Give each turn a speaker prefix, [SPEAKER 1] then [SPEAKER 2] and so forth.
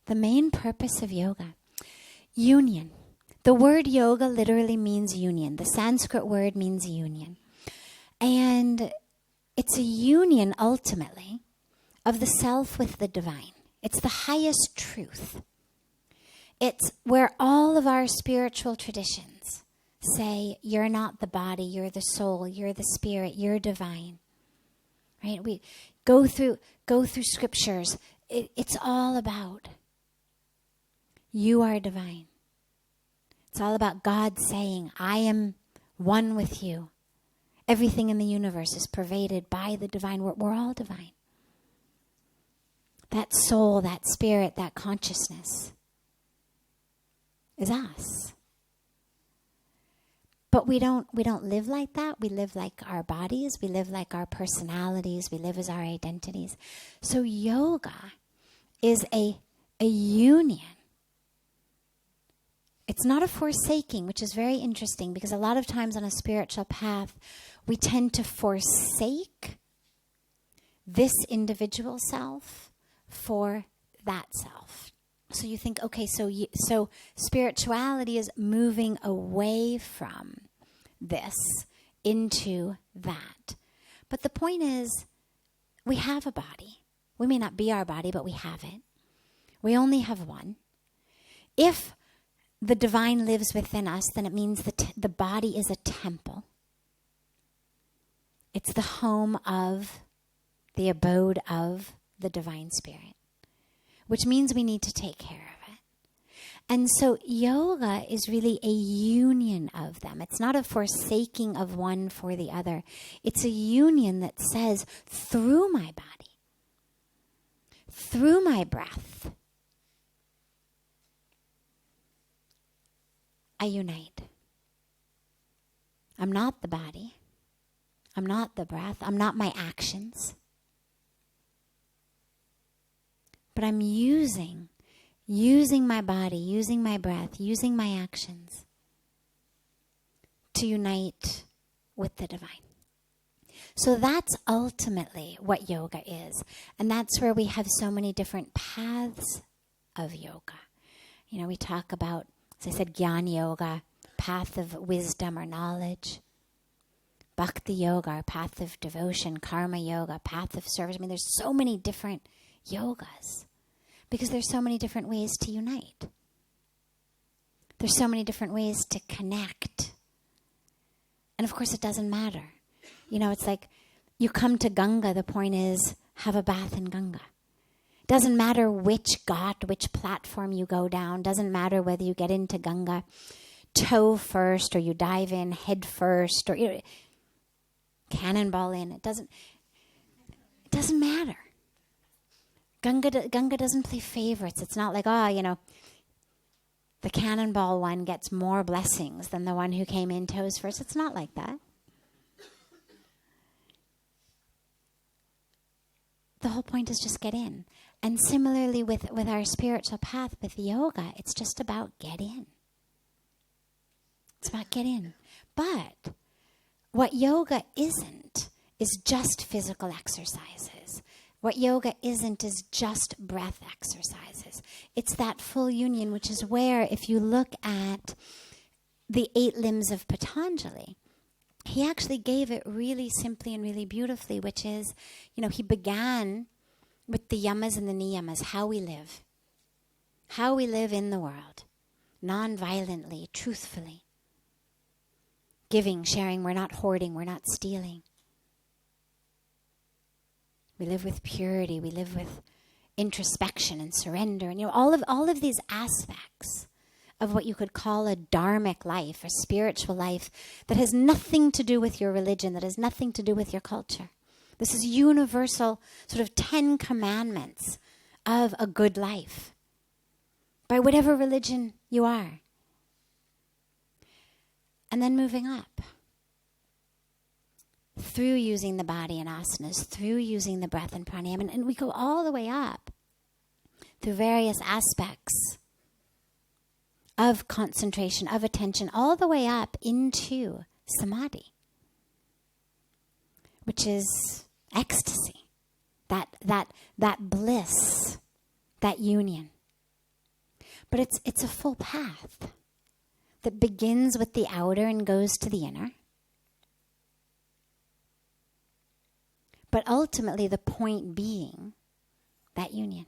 [SPEAKER 1] The main purpose of yoga, union. The word yoga literally means union. The Sanskrit word means union. And it's a union, ultimately, of the self with the divine. It's the highest truth. It's where all of our spiritual traditions say, you're not the body, you're the soul, you're the spirit, you're divine. Right? We go through scriptures. It's all about you are divine. It's all about God saying, I am one with you. Everything in the universe is pervaded by the divine. We're all divine. That soul, that spirit, that consciousness is us. But we don't live like that. We live like our bodies. We live like our personalities. We live as our identities. So yoga is a union. It's not a forsaking, which is very interesting because a lot of times on a spiritual path, we tend to forsake this individual self for that self. So you think, okay, so spirituality is moving away from this into that. But the point is, we have a body. We may not be our body, but we have it. We only have one. If the divine lives within us, then it means that the body is a temple. It's the home of, the abode of the divine spirit, which means we need to take care of it. And so yoga is really a union of them. It's not a forsaking of one for the other. It's a union that says, through my body, through my breath, I unite. I'm not the body. I'm not the breath. I'm not my actions. But I'm using my body, using my breath, using my actions to unite with the divine. So that's ultimately what yoga is. And that's where we have so many different paths of yoga. You know, we talk about, as I said, Jnana Yoga, path of wisdom or knowledge. Bhakti Yoga, or path of devotion. Karma Yoga, path of service. I mean, there's so many different yogas because there's so many different ways to unite. There's so many different ways to connect. And of course, it doesn't matter. You know, it's like you come to Ganga, the point is, have a bath in Ganga. Doesn't matter which ghat, which platform you go down. Doesn't matter whether you get into Ganga toe first or you dive in head first or cannonball in. It doesn't matter. Ganga doesn't play favorites. It's not like, the cannonball one gets more blessings than the one who came in toes first. It's not like that. The whole point is just get in. And similarly with our spiritual path, with yoga, it's just about get in. It's about get in. But what yoga isn't is just physical exercises. What yoga isn't is just breath exercises. It's that full union, which is where, if you look at the 8 limbs of Patanjali, he actually gave it really simply and really beautifully, which is, he began with the yamas and the niyamas, how we live in the world, non-violently, truthfully, giving, sharing. We're not hoarding, we're not stealing. We live with purity, we live with introspection and surrender, and all of these aspects of what you could call a dharmic life, a spiritual life that has nothing to do with your religion, that has nothing to do with your culture. This is universal, sort of 10 commandments of a good life by whatever religion you are. And then moving up. through using the body in asanas, through using the breath in pranayama, and we go all the way up through various aspects of concentration, of attention, all the way up into samadhi, which is ecstasy, that bliss, that union. But it's a full path that begins with the outer and goes to the inner. But ultimately the point being that union.